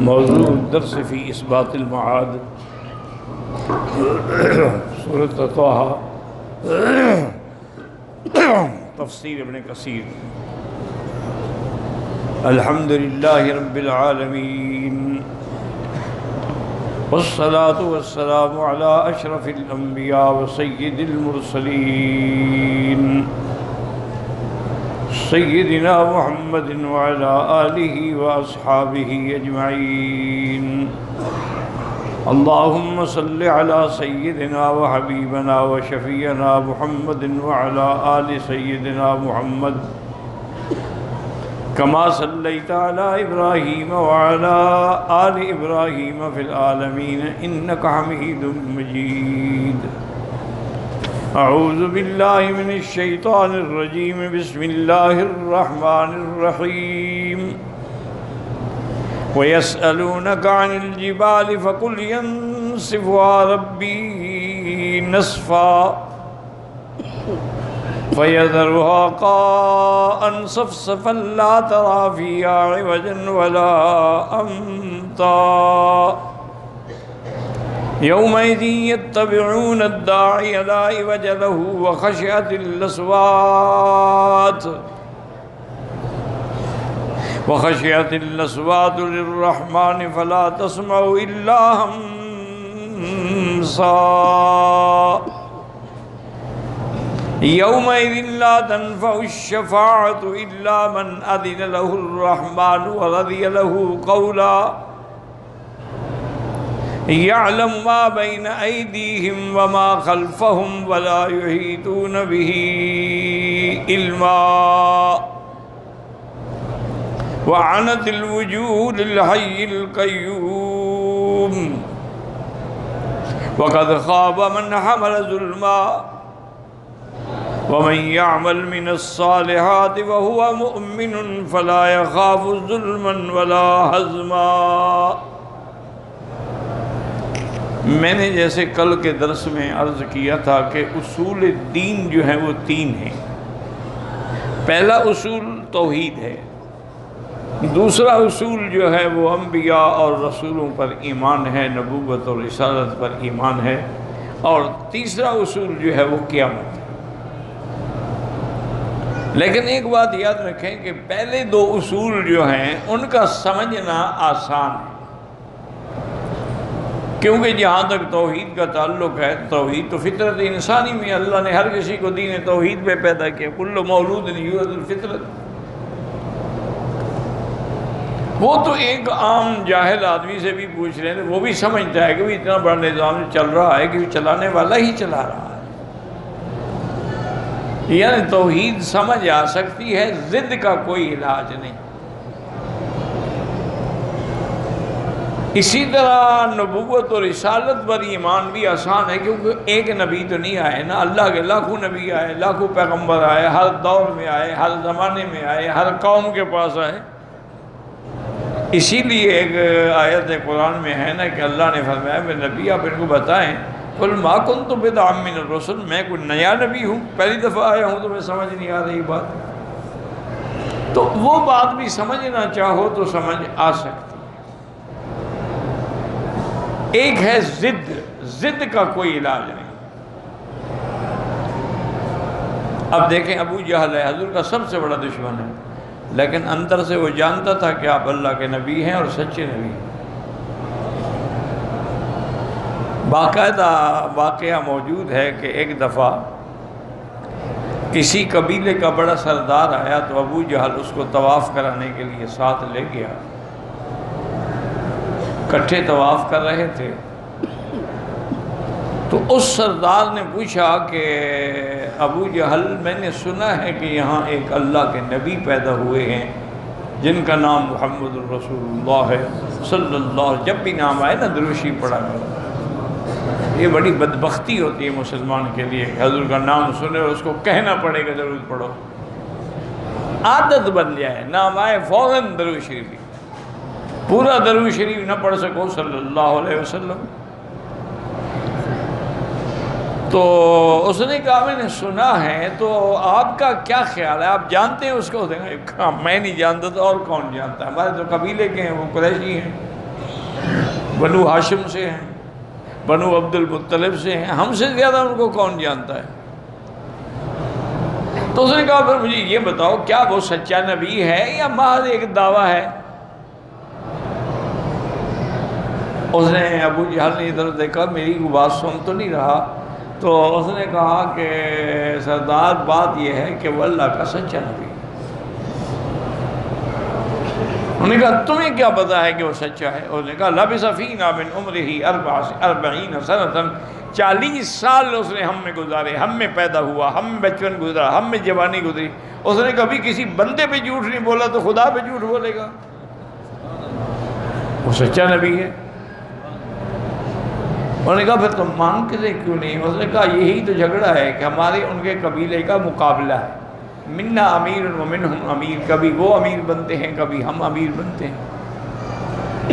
موضوع الدرس فی اثبات المعاد، سورۃ طٰہٰ، تفسیر ابن کثیر۔ الحمدللہ رب العالمین، والصلاة والسلام علی اشرف الانبیاء وسید المرسلین سیدنا محمد وعلی آلہ واصحابہ اجمعین۔ اللہم صل علی سیدنا وحبیبنا وشفیعنا محمد وعلی آل سیدنا محمد کما صلیت علی ابراہیم وعلی آل ابراہیم فی العالمین انک حمید مجید۔ اعوذ باللہ من الشیطان الرجیم، بسم اللہ الرحمن الرحیم۔ وَيَسْأَلُونَكَ عَنِ الْجِبَالِ فَقُلْ يَنسِفُهَا رَبِّي نَسْفًا فَيَذَرُهَا قَاعًا صَفْصَفًا لَا تَرَىٰ فِيهَا عِوَجًا وَلَا أَمْتًا يَوْمَئِذٍ يَتَّبِعُونَ الدَّاعِيَ لَا عِوَجَ لَهُ وَخَشِعَتِ الأصوات للرحمن فلا تسمع إلا همسا يومئذ لا تنفع الشفاعة إلا من أذن له الرحمن ورضي له قولا يعلم ما بين أيديهم وما خلفهم ولا يحيطون به علما وعنت الوجوه للحي القيوم وقد خاب من حمل ظلما ومن يعمل من الصالحات وهو مؤمن فلا يخاف ظلما ولا هضما۔ میں نے جیسے کل کے درس میں عرض کیا تھا کہ اصول دین جو ہیں وہ تین ہیں۔ پہلا اصول توحید ہے، دوسرا اصول جو ہے وہ انبیاء اور رسولوں پر ایمان ہے، نبوت اور رسالت پر ایمان ہے، اور تیسرا اصول جو ہے وہ قیامت ہے۔ لیکن ایک بات یاد رکھیں کہ پہلے دو اصول جو ہیں ان کا سمجھنا آسان ہے، کیونکہ جہاں تک توحید کا تعلق ہے، توحید تو فطرت انسانی میں اللہ نے ہر کسی کو دین توحید پہ پیدا کیا، کل مولود یولد الفطرت۔ وہ تو ایک عام جاہل آدمی سے بھی پوچھ رہے ہیں، وہ بھی سمجھتا ہے کہ اتنا بڑا نظام چل رہا ہے کہ چلانے والا ہی چلا رہا ہے۔ یعنی توحید سمجھ آ سکتی ہے، ضد کا کوئی علاج نہیں۔ اسی طرح نبوت اور رسالت پر ایمان بھی آسان ہے، کیونکہ ایک نبی تو نہیں آئے نا، اللہ کے لاکھوں نبی آئے، لاکھوں پیغمبر آئے، ہر دور میں آئے، ہر زمانے میں آئے، ہر قوم کے پاس آئے۔ اسی لیے ایک آیت قرآن میں ہے نا کہ اللہ نے فرمایا میں نبی آپ ان کو بتائیں، قل ما کنت بدعا من الرسل، میں کوئی نیا نبی ہوں، پہلی دفعہ آیا ہوں، تمہیں سمجھ نہیں آ رہی بات؟ تو وہ بات بھی سمجھنا چاہو تو سمجھ آ سکتی۔ ایک ہے ضد کا کوئی علاج نہیں۔ اب دیکھیں ابو جہل ہے، حضور کا سب سے بڑا دشمن ہے، لیکن اندر سے وہ جانتا تھا کہ آپ اللہ کے نبی ہیں اور سچے نبی ہیں۔ باقاعدہ واقعہ موجود ہے کہ ایک دفعہ کسی قبیلے کا بڑا سردار آیا تو ابو جہل اس کو طواف کرانے کے لیے ساتھ لے گیا۔ کٹھے طواف کر رہے تھے تو اس سردار نے پوچھا کہ ابو جہل میں نے سنا ہے کہ یہاں ایک اللہ کے نبی پیدا ہوئے ہیں جن کا نام محمد الرسول اللہ ہے صلی اللہ علیہ وسلم۔ جب بھی نام آئے نا دروشی پڑھا کرو۔ یہ بڑی بدبختی ہوتی ہے مسلمان کے لیے کہ حضور کا نام سنے اور اس کو کہنا پڑے گا ضرور پڑھو، عادت بن جائے، نام آئے فوراً درود شریف، پورا درود شریف نہ پڑھ سکو صلی اللہ علیہ وسلم۔ تو اس نے کہا میں نے سنا ہے، تو آپ کا کیا خیال ہے، آپ جانتے ہیں اس کو؟ میں نہیں جانتا تو اور کون جانتا ہے، ہمارے تو قبیلے کے ہیں، وہ قریشی ہیں، بنو ہاشم سے ہیں، بنو عبد المطلب سے ہیں، ہم سے زیادہ ان کو کون جانتا ہے؟ تو اس نے کہا پھر مجھے یہ بتاؤ کیا وہ سچا نبی ہے یا محض ایک دعویٰ ہے؟ اس نے ابو جہل نے ادھر دیکھا، میری کوئی بات سن تو نہیں رہا، تو اس نے کہا کہ سردار بات یہ ہے کہ وہ اللہ کا سچا نبی ہے۔ انہوں نے کہا تمہیں کیا پتا ہے کہ وہ سچا ہے؟ اس نے کہا لبث فینا من عمرہ 40 سنۃ، 40 سال اس نے ہم میں گزارے، ہم میں پیدا ہوا، ہم میں بچپن گزرا، ہم میں جوانی گزری۔ اس نے کبھی کسی بندے پہ جھوٹ نہیں بولا تو خدا پہ جھوٹ بولے گا؟ وہ سچا نبی ہے۔ انہوں نے کہا پھر تم مانگتے کیوں نہیں؟ اس نے کہا یہی تو جھگڑا ہے کہ ہمارے ان کے قبیلے کا مقابلہ ہے، منا امیر و منہم امیر، کبھی وہ امیر بنتے ہیں کبھی ہم امیر بنتے ہیں،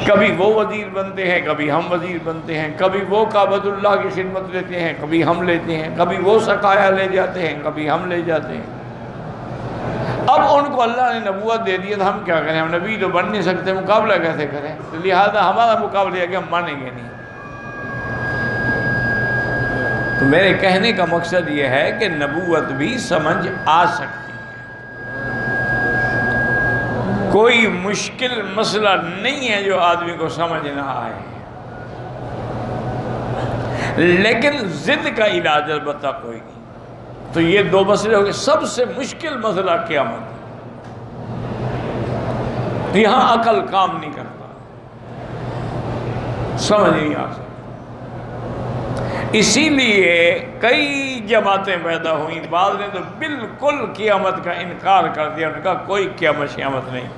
کبھی وہ وزیر بنتے ہیں کبھی ہم وزیر بنتے ہیں، کبھی وہ کعبۃ اللہ کی خدمت لیتے ہیں کبھی ہم لیتے ہیں، کبھی وہ سقایا لے جاتے ہیں کبھی ہم لے جاتے ہیں۔ اب ان کو اللہ نے نبوت دے دیا تو ہم کیا کریں؟ ہم نبی تو بن نہیں سکتے، مقابلہ کیسے کریں؟ تو لہٰذا ہمارا مقابلہ ہے کہ ہم مانیں گے نہیں۔ تو میرے کہنے کا مقصد یہ ہے کہ نبوت بھی سمجھ آ سکتی ہے، کوئی مشکل مسئلہ نہیں ہے جو آدمی کو سمجھ نہ آئے، لیکن ضد کا علاج البتہ کوئی نہیں۔ تو یہ دو مسئلے ہو گئے۔ سب سے مشکل مسئلہ قیامت، یہاں عقل کام نہیں کرتا، سمجھ نہیں آ سکتا۔ اسی لیے کئی جماعتیں پیدا ہوئیں، بعض نے تو بالکل قیامت کا انکار کر دیا، انہوں نے کہا کوئی قیامت شیامت نہیں،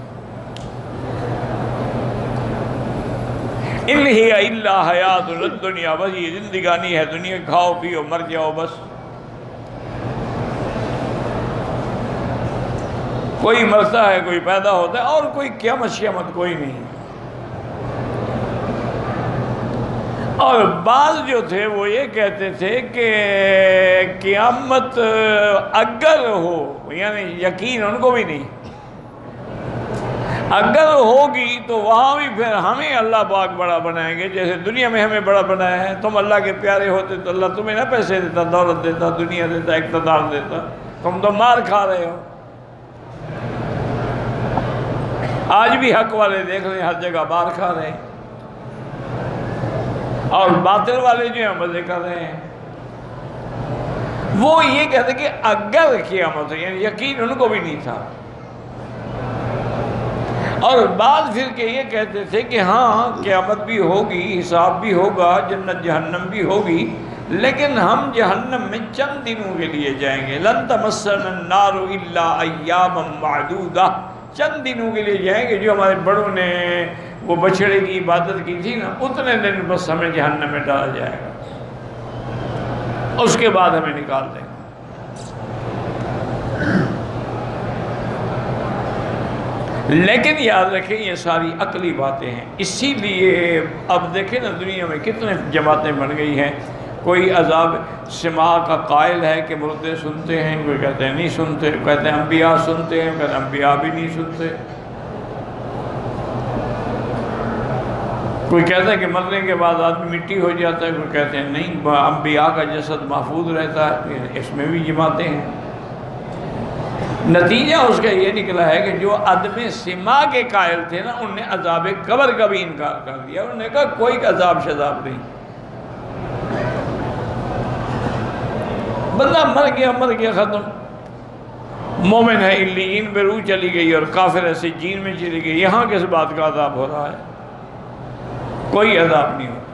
ان ہی الا حیات الدنیا، بس یہ زندگانی ہے دنیا، کھاؤ پیو مر جاؤ بس، کوئی مرتا ہے کوئی پیدا ہوتا ہے اور کوئی قیامت شیامت کوئی نہیں۔ اور بعض جو تھے وہ یہ کہتے تھے کہ قیامت اگر ہو، یعنی یقین ان کو بھی نہیں، اگر ہوگی تو وہاں بھی پھر ہمیں اللہ پاک بڑا بنائیں گے، جیسے دنیا میں ہمیں بڑا بنایا ہے۔ تم اللہ کے پیارے ہوتے تو اللہ تمہیں نہ پیسے دیتا، دولت دیتا، دنیا دیتا، اقتدار دیتا، تم تو مار کھا رہے ہو۔ آج بھی حق والے دیکھ رہے ہیں ہر جگہ مار کھا رہے ہیں، اور باطل والے جو ہیں مزے کر رہے ہیں۔ وہ یہ کہتے کہ اگر قیامت، یعنی یقین ان کو بھی نہیں تھا۔ اور بعض فرقے یہ کہتے تھے کہ ہاں قیامت بھی ہوگی، حساب بھی ہوگا، جنت جہنم بھی ہوگی، لیکن ہم جہنم میں چند دنوں کے لیے جائیں گے، لن تمسنا النار الا ایاما معدودہ، چند دنوں کے لیے جائیں گے۔ جو ہمارے بڑوں نے وہ بچڑے کی عبادت کی تھی نا، اتنے دن بس ہمیں جہنم میں ڈالا جائے گا، اس کے بعد ہمیں نکال دیں گے۔ لیکن یاد رکھیں یہ ساری عقلی باتیں ہیں۔ اسی لیے اب دیکھیں نا دنیا میں کتنے جماعتیں بن گئی ہیں، کوئی عذاب سماع کا قائل ہے کہ مردے سنتے ہیں، کوئی کہتے ہیں نہیں سنتے، کہتے ہیں انبیاء سنتے ہیں، کہتے ہیں انبیاء بھی نہیں سنتے، کوئی کہتا ہے کہ مرنے کے بعد آدمی مٹی ہو جاتا ہے، کوئی کہتے ہیں نہیں انبیاء کا جسد محفوظ رہتا ہے، اس میں بھی جماعتیں ہیں۔ نتیجہ اس کا یہ نکلا ہے کہ جو عدم سماع کے قائل تھے نا، انہوں نے عذاب قبر کا بھی انکار کر دیا، انہوں نے کہا کوئی عذاب شذاب نہیں، بندہ مر گیا ختم، مومن ہے علیین میں روح چلی گئی اور کافر ہے سجین میں چلی گئی، یہاں کس بات کا عذاب ہو رہا ہے؟ کوئی عذاب نہیں ہوتا۔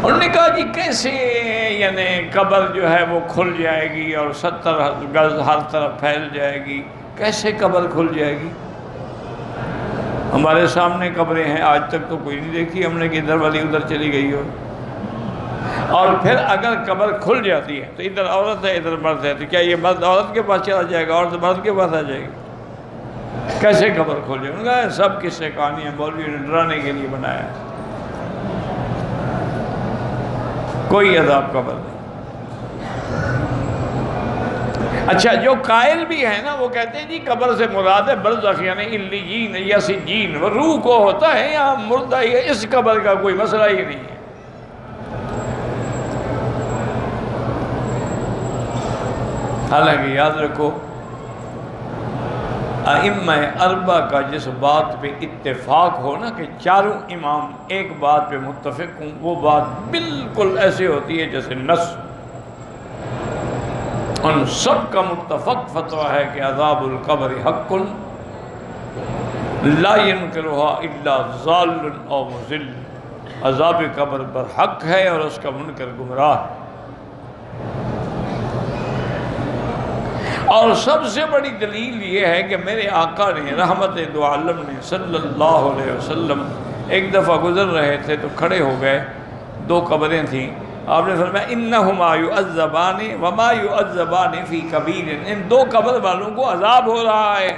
انہوں نے کہا جی کیسے یعنی قبر جو ہے وہ کھل جائے گی اور 70 گز ہر طرف پھیل جائے گی، کیسے قبر کھل جائے گی؟ ہمارے سامنے قبریں ہیں، آج تک تو کوئی نہیں دیکھی ہم نے کہ ادھر والی ادھر چلی گئی ہو۔ اور پھر اگر قبر کھل جاتی ہے تو ادھر عورت ہے ادھر مرد ہے، تو کیا یہ مرد عورت کے پاس چلا جائے گا، عورت مرد کے پاس آ جائے گی؟ کیسے قبر کھل جائے؟ انہوں نے کہا سب قصے کہانیاں مولوی نے ڈرانے کے لیے بنایا ہے، کوئی عذاب قبر نہیں۔ اچھا، جو قائل بھی ہیں نا وہ کہتے ہیں جی قبر سے مراد ہے برزخ یعنی علیین یا سجین، وہ روح کو ہوتا ہے، یہاں مردہ ہی ہے، اس قبر کا کوئی مسئلہ ہی نہیں ہے۔ حالانکہ یاد رکھو ائمہ اربعہ کا جس بات پہ اتفاق ہو نا کہ چاروں امام ایک بات پہ متفق ہوں، وہ بات بالکل ایسے ہوتی ہے جیسے نص۔ ان سب کا متفق فتویٰ ہے کہ عذاب القبر حق لا ينکرها الا ضال او مضل، عذاب قبر پر حق ہے اور اس کا منکر گمراہ ہے۔ اور سب سے بڑی دلیل یہ ہے کہ میرے آقا نے رحمت دو عالم نے صلی اللہ علیہ وسلم ایک دفعہ گزر رہے تھے تو کھڑے ہو گئے، دو قبریں تھیں، آپ نے فرمایا انہما یعذبان وما یعذبان فی کبیر، ان دو قبر والوں کو عذاب ہو رہا ہے۔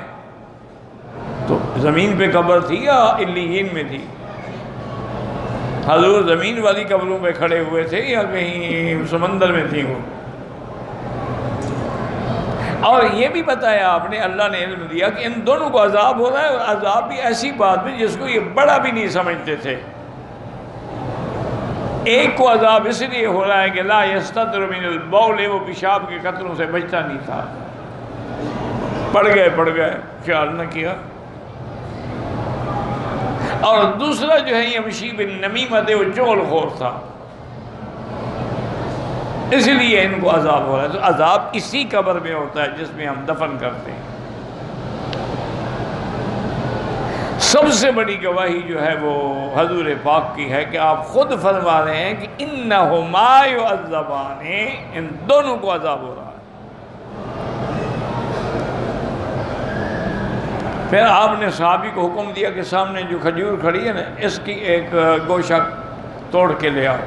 تو زمین پہ قبر تھی یا علیین میں تھی؟ حضور زمین والی قبروں پہ کھڑے ہوئے تھے یا کہیں سمندر میں تھی وہ؟ اور یہ بھی بتایا آپ نے، اللہ نے علم دیا کہ ان دونوں کو عذاب ہو رہا ہے، اور عذاب بھی ایسی بات میں جس کو یہ بڑا بھی نہیں سمجھتے تھے۔ ایک کو عذاب اس لیے ہو رہا ہے کہ لا یستتر من البول، وہ پیشاب کے قطروں سے بچتا نہیں تھا، پڑ گئے خیال نہ کیا۔ اور دوسرا جو ہے یمشی بالنمیمۃ، وہ چغل خور تھا، اس لیے ان کو عذاب ہو رہا ہے۔ تو عذاب اسی قبر میں ہوتا ہے جس میں ہم دفن کرتے ہیں۔ سب سے بڑی گواہی جو ہے وہ حضور پاک کی ہے کہ آپ خود فرما رہے ہیں کہ انہما یعذبان، ان دونوں کو عذاب ہو رہا ہے۔ پھر آپ نے صحابی کو حکم دیا کہ سامنے جو کھجور کھڑی ہے نا، اس کی ایک گوشہ توڑ کے لے آؤ۔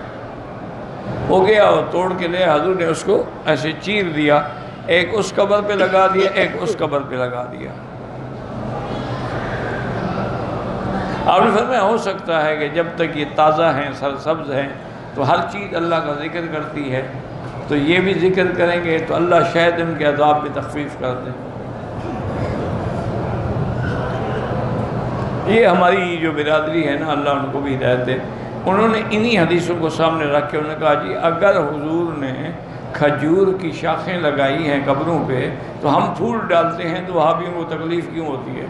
ہو گیا، اور توڑ کے لے، حضور نے اس کو ایسے چیر دیا، ایک اس قبر پہ لگا دیا، ایک اس قبر پہ لگا دیا۔ آپ نے فرمایا ہو سکتا ہے کہ جب تک یہ تازہ ہیں، سرسبز ہیں، تو ہر چیز اللہ کا ذکر کرتی ہے، تو یہ بھی ذکر کریں گے تو اللہ شاید ان کے عذاب میں تخفیف کر دے۔ یہ ہماری جو برادری ہے نا، اللہ ان کو بھی ہدایت دے، انہوں نے انہی حدیثوں کو سامنے رکھ کے انہوں نے کہا جی اگر حضور نے کھجور کی شاخیں لگائی ہیں قبروں پہ تو ہم پھول ڈالتے ہیں تو وہابیوں کو تکلیف کیوں ہوتی ہے؟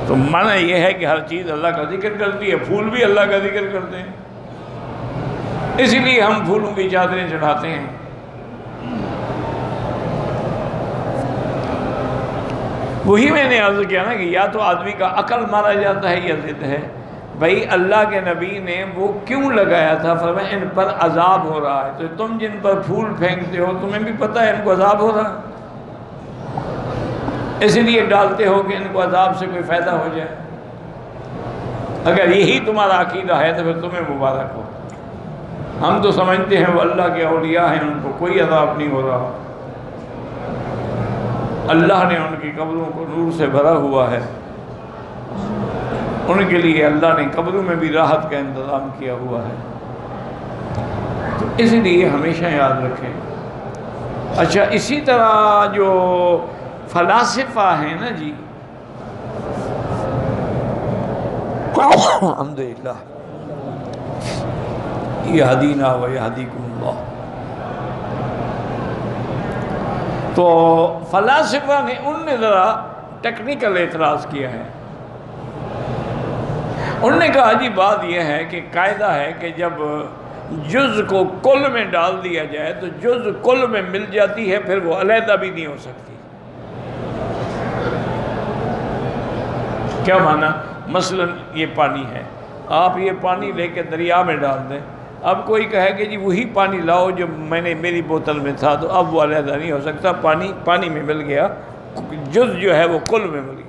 تو معنی یہ ہے کہ ہر چیز اللہ کا ذکر کرتی ہے، پھول بھی اللہ کا ذکر کرتے ہیں، اسی لیے ہم پھولوں کی چادریں چڑھاتے ہیں۔ وہی میں نے عرض کیا نا کہ یا تو آدمی کا عقل مارا جاتا ہے یا ضد ہے۔ بھائی اللہ کے نبی نے وہ کیوں لگایا تھا؟ فرمایا ان پر عذاب ہو رہا ہے، تو تم جن پر پھول پھینکتے ہو تمہیں بھی پتہ ہے ان کو عذاب ہو رہا ہے، اس لیے ڈالتے ہو کہ ان کو عذاب سے کوئی فائدہ ہو جائے۔ اگر یہی تمہارا عقیدہ ہے تو پھر تمہیں مبارک ہو۔ ہم تو سمجھتے ہیں وہ اللہ کے اولیاء ہیں، ان کو کوئی عذاب نہیں ہو رہا، اللہ نے ان کی قبروں کو نور سے بھرا ہوا ہے، ان کے لیے اللہ نے قبروں میں بھی راحت کا انتظام کیا ہوا ہے۔ تو اس لیے ہمیشہ یاد رکھیں۔ اچھا، اسی طرح جو فلاسفہ ہیں نا جی، الحمدللہ یہدینا و یہدیکم اللہ، تو فلاسفہ نے ان نے ذرا ٹیکنیکل اعتراض کیا ہے۔ انہوں نے کہا جی بات یہ ہے کہ قاعدہ ہے کہ جب جز کو کل میں ڈال دیا جائے تو جز کل میں مل جاتی ہے، پھر وہ علیحدہ بھی نہیں ہو سکتی۔ کیا معنی؟ مثلا یہ پانی ہے، آپ یہ پانی لے کے دریا میں ڈال دیں، اب کوئی کہے کہ جی وہی پانی لاؤ جو میں نے میری بوتل میں تھا، تو اب وہ علیحدہ نہیں ہو سکتا، پانی پانی میں مل گیا، جز جو ہے وہ کل میں مل گیا۔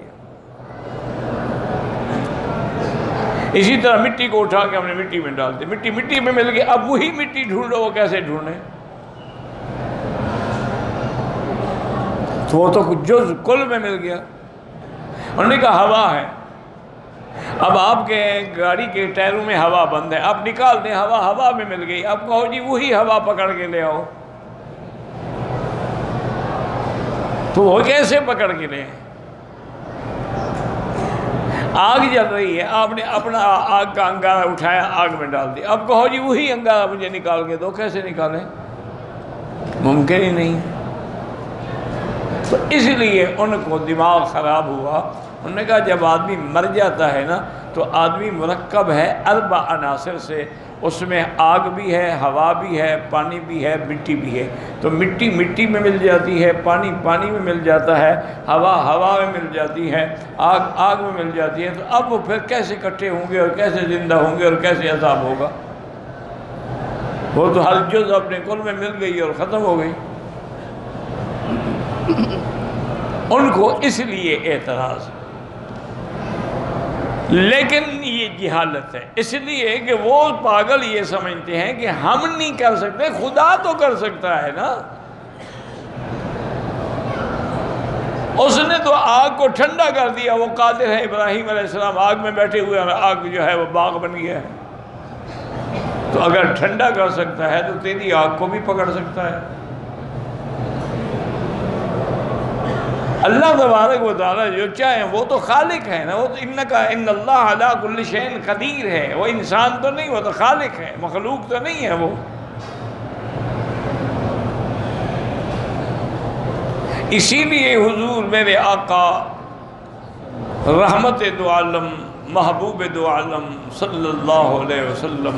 اسی طرح مٹی کو اٹھا کے ہم نے مٹی میں ڈال دی، مٹی مٹی میں مل گئی، اب وہی مٹی ڈھونڈو، وہ کیسے ڈھونڈیں؟ تو وہ تو جز کل میں مل گیا۔ انہوں نے کہا ہوا ہے، اب آپ کے گاڑی کے ٹائروں میں ہوا بند ہے، آپ نکال دیں، ہوا میں مل گئی، آپ کہو جی وہی ہوا پکڑ کے لے آؤ، تو وہ کیسے پکڑ کے لیں؟ آگ جل رہی ہے، آپ نے اپنا آگ کا انگارہ اٹھایا، آگ میں ڈال دیا، اب کہو جی وہی انگارہ مجھے نکال کے دو، کیسے نکالیں؟ ممکن ہی نہیں۔ تو اس لیے ان کو دماغ خراب ہوا، انہوں نے کہا جب آدمی مر جاتا ہے نا تو آدمی مرکب ہے 4 عناصر سے، اس میں آگ بھی ہے، ہوا بھی ہے، پانی بھی ہے، مٹی بھی ہے۔ تو مٹی مٹی میں مل جاتی ہے، پانی پانی میں مل جاتا ہے، ہوا ہوا میں مل جاتی ہے، آگ آگ میں مل جاتی ہے۔ تو اب وہ پھر کیسے اکٹھے ہوں گے اور کیسے زندہ ہوں گے اور کیسے عذاب ہوگا؟ وہ تو ہر جز اپنے کل میں مل گئی اور ختم ہو گئی۔ ان کو اس لیے اعتراض، لیکن یہ جہالت ہے، اس لیے کہ وہ پاگل یہ سمجھتے ہیں کہ ہم نہیں کر سکتے، خدا تو کر سکتا ہے نا۔ اس نے تو آگ کو ٹھنڈا کر دیا، وہ قادر ہے۔ ابراہیم علیہ السلام آگ میں بیٹھے ہوئے اور آگ جو ہے وہ باغ بن گیا ہے۔ تو اگر ٹھنڈا کر سکتا ہے تو تیری آگ کو بھی پکڑ سکتا ہے۔ اللہ تبارک و تعالیٰ جو چاہے وہ تو خالق ہے نا، وہ تو ان اللہ علی کل شیء قدیر ہے، وہ انسان تو نہیں، وہ تو خالق ہے، مخلوق تو نہیں ہے وہ۔ اسی لیے حضور میرے آقا رحمت دو عالم محبوب دو عالم صلی اللہ علیہ وسلم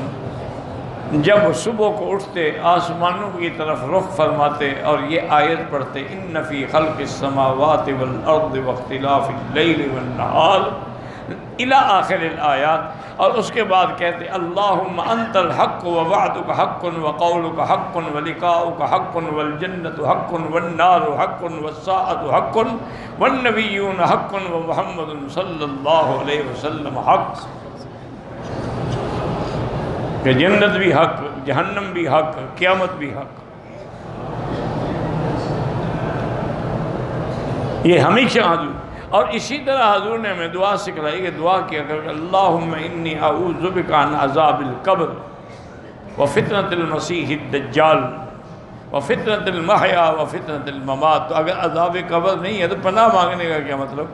جب صبح کو اٹھتے آسمانوں کی طرف رخ فرماتے اور یہ آیت پڑھتے، ان فی خلق السماوات والارض واختلاف اللیل والنہار الی آخر الآیات، اور اس کے بعد کہتے اللہم انت الحق ووعدک حق وقولک حق ولقاؤک حق والجنت حق والنار حق والساعۃ حق والنبیون حق ومحمد صلی اللہ علیہ وسلم حق، کہ جنت بھی حق، جہنم بھی حق، قیامت بھی حق۔ یہ ہمیشہ حضور، اور اسی طرح حضور نے ہمیں دعا سکھلائی کہ دعا کیا کر اللہم انی اعوذ بک عن عذاب القبر وفتنۃ المسیح الدجال وفتنۃ المحیا وفتنۃ الممات۔ تو اگر عذاب قبر نہیں ہے تو پناہ مانگنے کا کیا مطلب؟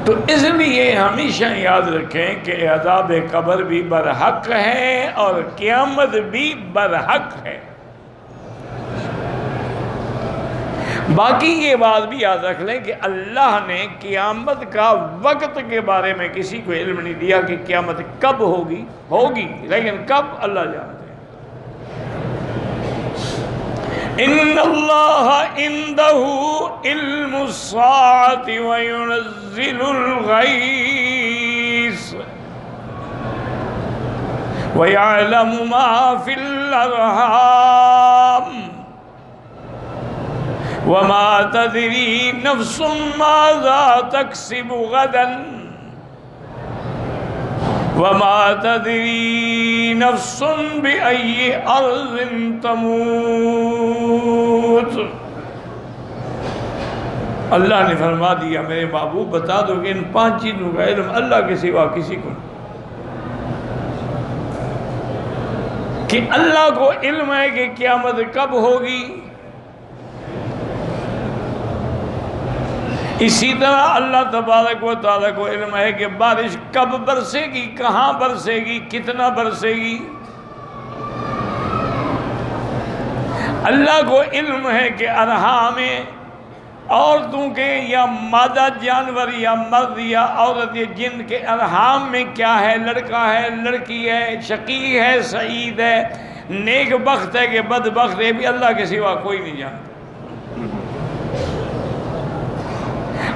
تو اس لیے ہمیشہ یاد رکھیں کہ عذاب قبر بھی برحق ہے اور قیامت بھی برحق ہے۔ باقی یہ بات بھی یاد رکھ لیں کہ اللہ نے قیامت کا وقت کے بارے میں کسی کو علم نہیں دیا کہ قیامت کب ہوگی، لیکن کب اللہ جانتے ہیں۔ ان اللہ عنده علم الساعة وينزل الغیث ويعلم ما في الارحام وما تدری نفس ماذا تکسب غدا وما تدری نفس بأي أرض تموت۔ اللہ نے فرما دیا میرے محبوب بتا دو کہ ان 5 چیزوں کا علم اللہ کے سوا کسی کو نہیں، کہ اللہ کو علم ہے کہ قیامت کب ہوگی، اسی طرح اللہ تبارک و تعالیٰ کو علم ہے کہ بارش کب برسے گی، کہاں برسے گی، کتنا برسے گی۔ اللہ کو علم ہے کہ ارحام عورتوں کے یا مادہ جانور یا مرد یا عورت یا جن کے ارحام میں کیا ہے، لڑکا ہے، لڑکی ہے، شقی ہے، سعید ہے، نیک بخت ہے کہ بدبخت ہے، بھی اللہ کے سوا کوئی نہیں جانتا۔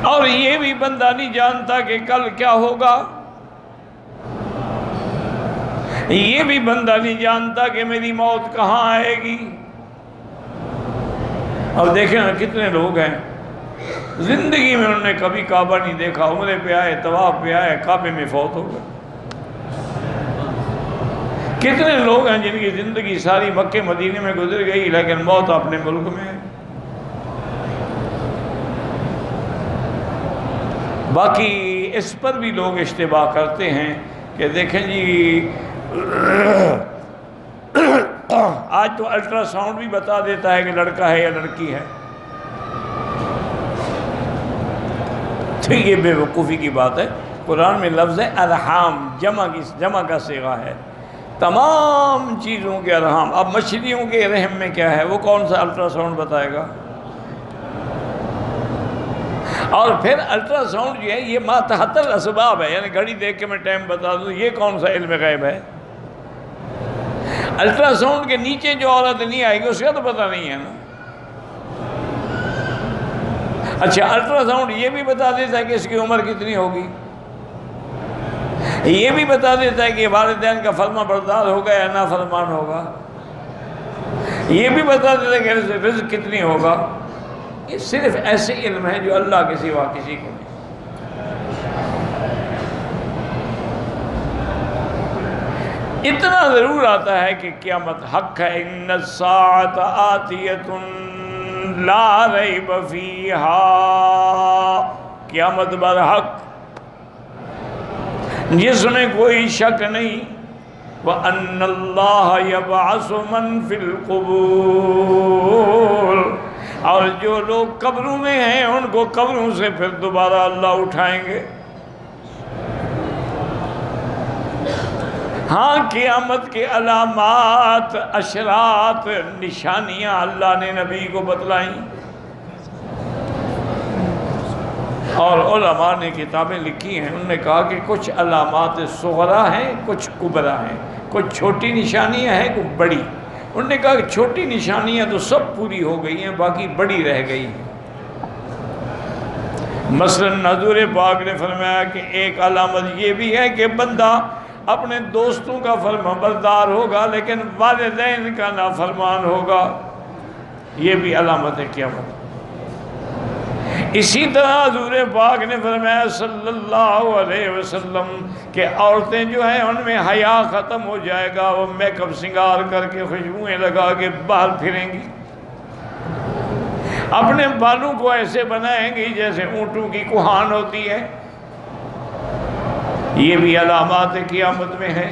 اور یہ بھی بندہ نہیں جانتا کہ کل کیا ہوگا، یہ بھی بندہ نہیں جانتا کہ میری موت کہاں آئے گی۔ اب دیکھیں نا کتنے لوگ ہیں زندگی میں انہوں نے کبھی کعبہ نہیں دیکھا، عمرے پہ آئے، طواف پہ آئے، کعبے میں فوت ہو گئے۔ کتنے لوگ ہیں جن کی زندگی ساری مکے مدینے میں گزر گئی لیکن موت اپنے ملک میں ہے۔ باقی اس پر بھی لوگ اشتباہ کرتے ہیں کہ دیکھیں جی آج تو الٹرا ساؤنڈ بھی بتا دیتا ہے کہ لڑکا ہے یا لڑکی ہے. تو یہ بے وقوفی کی بات ہے. قرآن میں لفظ ہے ارحام، جمع کا صیغہ ہے. تمام چیزوں کے ارحام. اب مچھلیوں کے رحم میں کیا ہے وہ کون سا الٹرا ساؤنڈ بتائے گا؟ اور پھر الٹرا ساؤنڈ جو ہے یہ ما تحت الاسباب ہے، یعنی گھڑی دیکھ کے میں ٹائم بتا دوں، یہ کون سا علم غیب ہے؟ الٹرا ساؤنڈ کے نیچے جو عورت نہیں آئے گی اس کا تو پتہ نہیں ہے نا. اچھا الٹرا ساؤنڈ یہ بھی بتا دیتا ہے کہ اس کی عمر کتنی ہوگی، یہ بھی بتا دیتا ہے کہ والدین کا فرما بردار ہوگا یا نافرمان ہوگا، یہ بھی بتا دیتا ہے کہ رزق کتنی ہوگا. یہ صرف ایسے علم ہے جو اللہ کے سوا کسی کو نہیں. اتنا ضرور آتا ہے کہ قیامت حق ہے. ان الساعۃ آتیۃ لا ریب فیہا، قیامت برحق جس میں کوئی شک نہیں. وَأَنَّ اللَّهَ يَبْعَثُ مَن فِي الْقُبُورِ، اور جو لوگ قبروں میں ہیں ان کو قبروں سے پھر دوبارہ اللہ اٹھائیں گے. ہاں قیامت کے علامات، اشرات، نشانیاں اللہ نے نبی کو بتلائیں، اور علماء نے کتابیں لکھی ہیں. انہوں نے کہا کہ کچھ علامات صغرا ہیں، کچھ کبرا ہیں، کچھ چھوٹی نشانیاں ہیں، کچھ بڑی. انہوں نے کہا کہ چھوٹی نشانیاں تو سب پوری ہو گئی ہیں، باقی بڑی رہ گئی ہیں. مثلا حضور پاک نے فرمایا کہ ایک علامت یہ بھی ہے کہ بندہ اپنے دوستوں کا فرما بردار ہوگا لیکن والدین کا نافرمان ہوگا. یہ بھی علامت ہے قیامت. اسی طرح حضور پاک نے فرمایا صلی اللہ علیہ وسلم کہ عورتیں جو ہیں ان میں حیا ختم ہو جائے گا، وہ میک اپ سنگار کر کے خوشبوئیں لگا کے باہر پھریں گی، اپنے بالوں کو ایسے بنائیں گی جیسے اونٹوں کی کوہان ہوتی ہے. یہ بھی علامات قیامت میں ہے.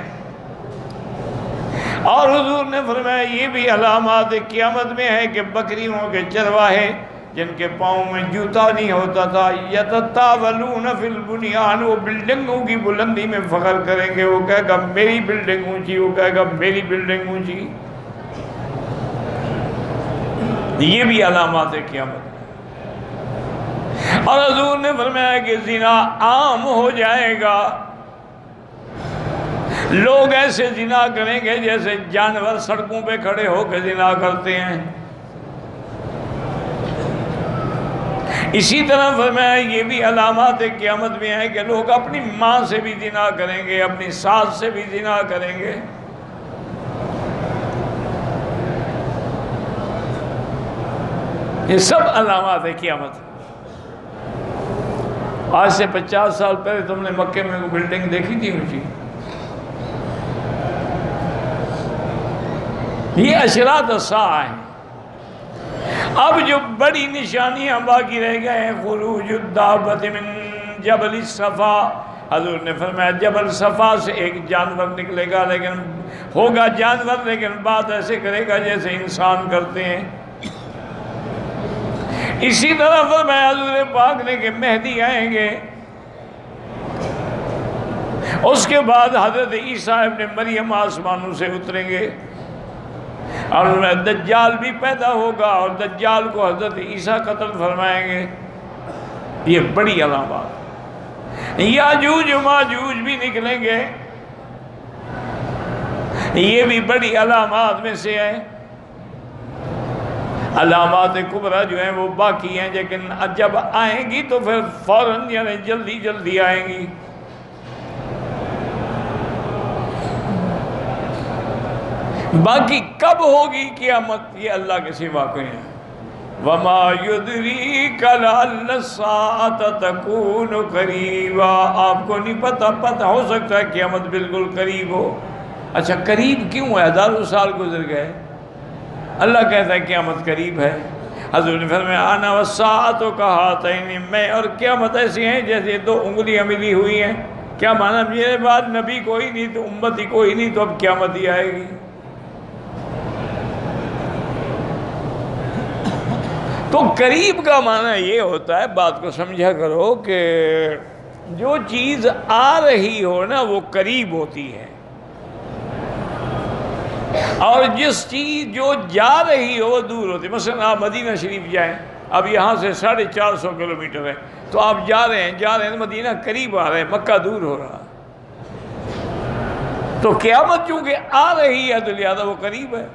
اور حضور نے فرمایا یہ بھی علامات قیامت میں ہے کہ بکریوں کے چرواہے جن کے پاؤں میں جوتا نہیں ہوتا تھا، یتطاولون فی البنیان، وہ بلڈنگوں کی بلندی میں فخر کریں گے. وہ کہے گا میری بلڈنگ اونچی، وہ کہے گا میری بلڈنگ اونچی. یہ بھی علامات قیامت. اور حضور نے فرمایا کہ زنا عام ہو جائے گا. لوگ ایسے زنا کریں گے جیسے جانور سڑکوں پہ کھڑے ہو کے زنا کرتے ہیں. اسی طرح فرمایا یہ بھی علامات قیامت میں ہے کہ لوگ اپنی ماں سے بھی زنا کریں گے، اپنی ساس سے بھی زنا کریں گے. یہ سب علامات قیامت. آج سے 50 سال پہلے تم نے مکے میں وہ بلڈنگ دیکھی تھی اونچی؟ یہ اشراط الساعہ ہیں. اب جو بڑی نشانیاں باقی رہ گئے ہیں، خروج الدابۃ من جبل الصفا. حضور نے فرمایا جبل صفا سے ایک جانور نکلے گا، لیکن ہوگا جانور لیکن بات ایسے کرے گا جیسے انسان کرتے ہیں. اسی طرح فرمایا حضور پاک نے کہ مہدی آئیں گے. اس کے بعد حضرت عیسیٰ ابن مریم آسمانوں سے اتریں گے، اور دجال بھی پیدا ہوگا اور دجال کو حضرت عیسیٰ قتل فرمائیں گے. یہ بڑی علامات. یاجوج و ماجوج بھی نکلیں گے، یہ بھی بڑی علامات میں سے ہے. علامات کبریٰ جو ہیں وہ باقی ہیں، لیکن جب آئیں گی تو پھر فوراً یعنی جلدی جلدی آئیں گی. باقی کب ہوگی قیامت یہ اللہ کے سوا کوئی ہے. وَمَا يُدْرِيكَ لَعَلَّ السَّاعَةَ تَكُونُ قَرِيبًا. آپ کو نہیں پتہ ہو سکتا ہے قیامت بالکل قریب ہو. اچھا قریب کیوں ہے؟ ہزاروں سال گزر گئے. اللہ کہتا ہے قیامت قریب ہے. حضور نے فرمایا انا والساعۃ کہاتین، میں اور قیامت ایسی ہیں جیسے دو انگلیاں ملی ہوئی ہیں. کیا مانا؟ میرے بعد نبی کوئی نہیں تو امت ہی کوئی نہیں، تو اب قیامت ہی آئے گی. تو قریب کا معنی یہ ہوتا ہے، بات کو سمجھا کرو، کہ جو چیز آ رہی ہو نا وہ قریب ہوتی ہے، اور جس چیز جو جا رہی ہو وہ دور ہوتی ہے۔ مثلا آپ مدینہ شریف جائیں، اب یہاں سے 450 کلومیٹر ہے، تو آپ جا رہے ہیں مدینہ قریب آ رہے ہیں، مکہ دور ہو رہا۔ تو قیامت چونکہ آ رہی ہے تو لہذا وہ قریب ہے۔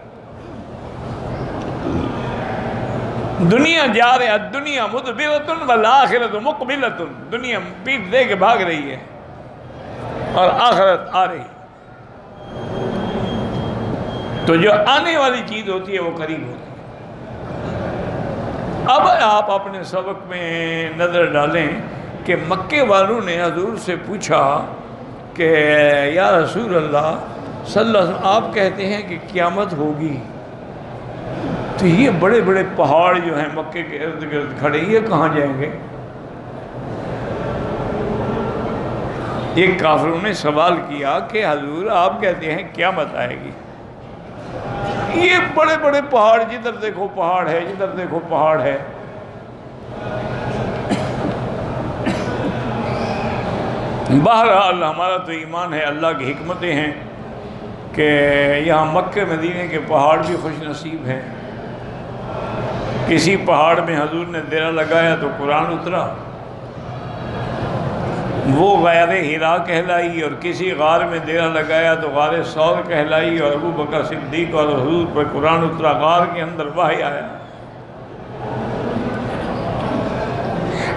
دنیا جا رہے ہیں، دنیا مدبرۃ والآخرۃ مقبلۃ، دنیا پیٹ دے کے بھاگ رہی ہے اور آخرت آ رہی ہے۔ تو جو آنے والی چیز ہوتی ہے وہ قریب ہوتی ہے۔ اب آپ اپنے سبق میں نظر ڈالیں کہ مکے والوں نے حضور سے پوچھا کہ یا رسول اللہ صلی اللہ علیہ وسلم، آپ کہتے ہیں کہ قیامت ہوگی، تو یہ بڑے بڑے پہاڑ جو ہیں مکے کے ارد گرد کھڑے، یہ کہاں جائیں گے؟ ایک کافروں نے سوال کیا کہ حضور آپ کہتے ہیں قیامت آئے گی، یہ بڑے بڑے پہاڑ، جدھر دیکھو پہاڑ ہے، جدھر دیکھو پہاڑ ہے۔ بہرحال ہمارا تو ایمان ہے، اللہ کی حکمتیں ہیں کہ یہاں مکہ مدینے کے پہاڑ بھی خوش نصیب ہیں۔ کسی پہاڑ میں حضور نے ڈیرا لگایا تو قرآن اترا، وہ غار حرا کہلائی، اور کسی غار میں ڈیرا لگایا تو غار ثور کہلائی، اور ابو بکر صدیق اور حضور پر قرآن اترا، غار کے اندر وحی آیا۔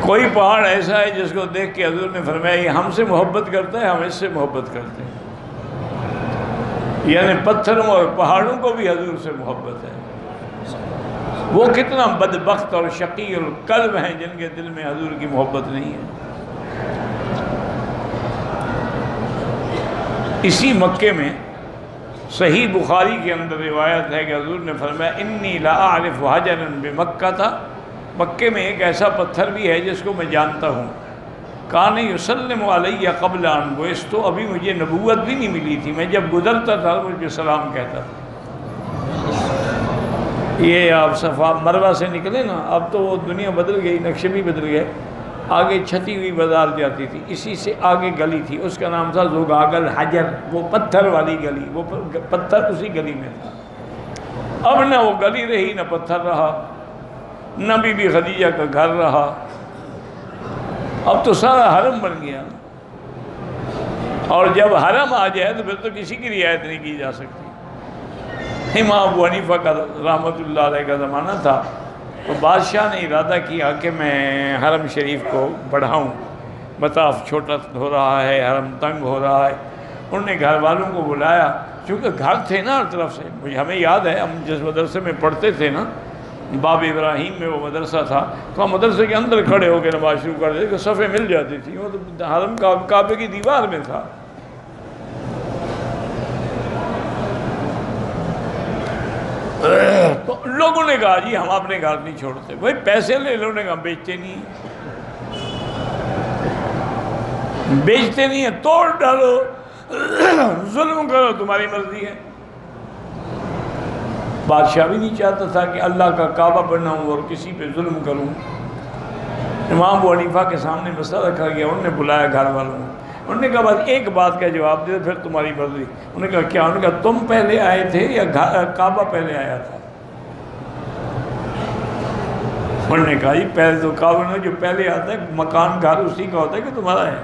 کوئی پہاڑ ایسا ہے جس کو دیکھ کے حضور نے فرمایا یہ ہم سے محبت کرتا ہے، ہم اس سے محبت کرتے ہیں، یعنی پتھروں اور پہاڑوں کو بھی حضور سے محبت ہے۔ وہ کتنا بدبخت اور شقی القلب ہیں جن کے دل میں حضور کی محبت نہیں ہے۔ اسی مکے میں صحیح بخاری کے اندر روایت ہے کہ حضور نے فرمایا انی لا اعرف حجرا بمکہ تھا، مکے میں ایک ایسا پتھر بھی ہے جس کو میں جانتا ہوں، کان یسلم علیہ قبل ان بعثت، ابھی مجھے نبوت بھی نہیں ملی تھی، میں جب گزرتا تھا مجھے سلام کہتا تھا۔ یہ آپ صفا مروہ سے نکلے نا، اب تو وہ دنیا بدل گئی، نقشے بھی بدل گئے، آگے چھتی ہوئی بازار جاتی تھی، اسی سے آگے گلی تھی، اس کا نام تھا زغاگل حجر، وہ پتھر والی گلی، وہ پتھر اسی گلی میں تھا۔ اب نہ وہ گلی رہی، نہ پتھر رہا، نہ بی بی خدیجہ کا گھر رہا، اب تو سارا حرم بن گیا، اور جب حرم آ جائے تو پھر تو کسی کی رعایت نہیں کی جا سکتی۔ امام ابو حنیفہ کا رحمۃ اللہ علیہ کا زمانہ تھا، تو بادشاہ نے ارادہ کیا کہ میں حرم شریف کو بڑھاؤں، مطاف چھوٹا ہو رہا ہے، حرم تنگ ہو رہا ہے۔ انہوں نے گھر والوں کو بلایا، چونکہ گھر تھے نا ہر طرف سے، ہمیں یاد ہے ہم جس مدرسے میں پڑھتے تھے نا، باب ابراہیم میں وہ مدرسہ تھا، تو ہم مدرسے کے اندر کھڑے ہو کے نماز شروع کر دیتے کہ صفیں مل جاتی تھی، وہ تو حرم کعبے کی دیوار میں تھا۔ تو لوگوں نے کہا جی ہم اپنے گھر نہیں چھوڑتے، بھائی پیسے لے لو، نے کہا بیچتے نہیں ہیں، توڑ ڈالو، ظلم کرو، تمہاری مرضی ہے۔ بادشاہ بھی نہیں چاہتا تھا کہ اللہ کا کعبہ بناؤں اور کسی پہ ظلم کروں۔ امام ابو حنیفہ کے سامنے مسئلہ رکھا گیا، انہوں نے بلایا گھر والوں نے، انہوں نے کہا بس ایک بات کا جواب دے، پھر تمہاری مرضی۔ انہوں نے کہا کیا؟ انہوں نے کہا تم پہلے آئے تھے یا کعبہ پہلے آیا تھا؟ انہوں نے کہا جی پہلے تو کعبہ نے، جو پہلے آتا ہے مکان گھر اسی کا ہوتا ہے کہ تمہارا ہے،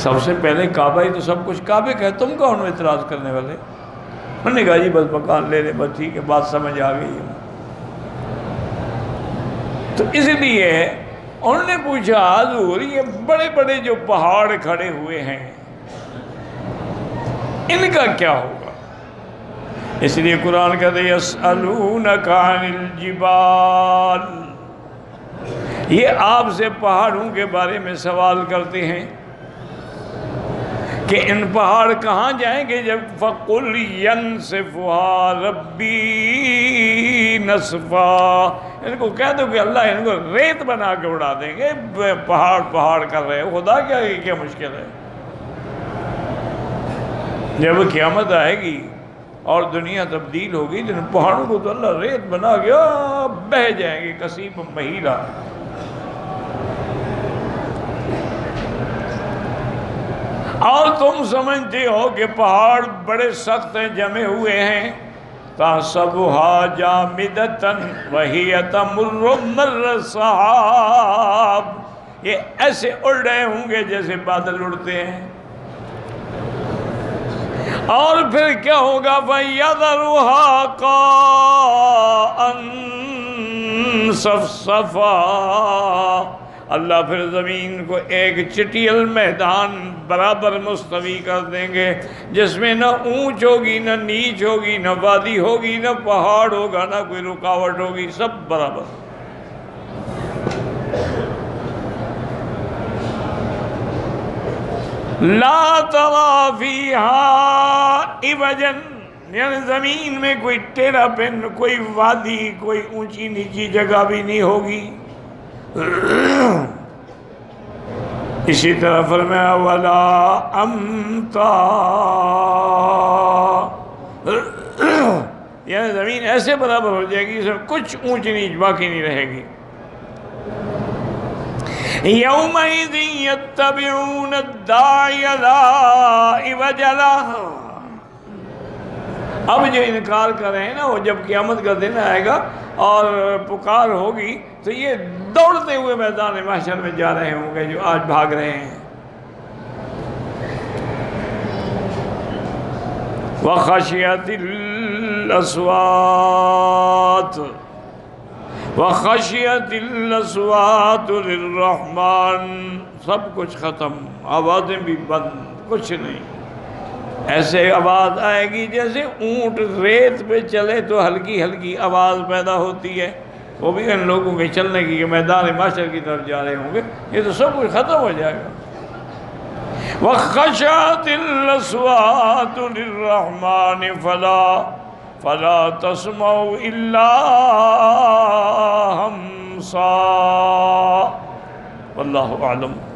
سب سے پہلے کعبہ ہی تو سب کچھ کعبے کا ہے، تم کون ہو اعتراض کرنے والے؟ انہوں نے کہا جی بس مکان لے لے، بس ٹھیک ہے، بات سمجھ آ گئی ہے۔ تو اس لیے انہوں نے پوچھا حضور یہ بڑے بڑے جو پہاڑ کھڑے ہوئے ہیں ان کا کیا ہوگا؟ اس لیے قرآن کہتے ہیں یسألونک عن الجبال، یہ آپ سے پہاڑوں کے بارے میں سوال کرتے ہیں کہ ان پہاڑ کہاں جائیں گے جب فَقُلْ يَنْسِفُهَا رَبِّي نَسْفًا، ان کو کہہ دو کہ اللہ ان کو ریت بنا کے اڑا دیں گے، پہاڑ کر رہے ہو، خدا کیا مشکل ہے۔ جب قیامت آئے گی اور دنیا تبدیل ہوگی، جن پہاڑوں کو تو اللہ ریت بنا گیا، بہہ جائیں گے کثیب مہیلا۔ اور تم سمجھتے ہو کہ پہاڑ بڑے سخت ہیں، جمے ہوئے ہیں، تَحْسَبُهَا جَامِدَةً وَهِيَ تَمُرُّ مَرَّ السَّحَابِ، یہ ایسے اڑ رہے ہوں گے جیسے بادل اڑتے ہیں۔ اور پھر کیا ہوگا؟ فَيَذَرُهَا قَاعًا صَفْصَفًا، اللہ پھر زمین کو ایک چٹیل میدان برابر مستوی کر دیں گے، جس میں نہ اونچ ہوگی، نہ نیچ ہوگی، نہ وادی ہوگی، نہ پہاڑ ہوگا، نہ کوئی رکاوٹ ہوگی، سب برابر۔ لا ترى فيها عوجا، یعنی زمین میں کوئی ٹیڑھا پن، کوئی وادی، کوئی اونچی نیچی جگہ بھی نہیں ہوگی۔ اسی طرح فرمایا ولا امتا، یعنی زمین ایسے برابر ہو جائے گی، اس میں کچھ اونچ نیچ باقی نہیں رہے گی۔ یومئذ یتبعون الداعی لا عوج لہ، اب جو انکار کر رہے ہیں نا، وہ جب قیامت کا دن آئے گا اور پکار ہوگی تو یہ دوڑتے ہوئے میدان محشر میں جا رہے ہوں گے جو آج بھاگ رہے ہیں۔ وَخَشِيَتِ الْأَصْوَاتُ وَخَشِيَتِ الْأَصْوَاتُ لِلرَّحْمَنِ، سب کچھ ختم، آوازیں بھی بند، کچھ نہیں۔ ایسے آواز آئے گی جیسے اونٹ ریت پہ چلے تو ہلکی ہلکی آواز پیدا ہوتی ہے، وہ بھی ان لوگوں کے چلنے کی کہ میدان محشر کی طرف جا رہے ہوں گے، یہ تو سب کچھ ختم ہو جائے گا۔ وَخَشَعَتِ الْأَصْوَاتُ لِلرَّحْمَنِ فَلَا تَسْمَعُ إِلَّا هَمْسًا۔ واللہ اعلم۔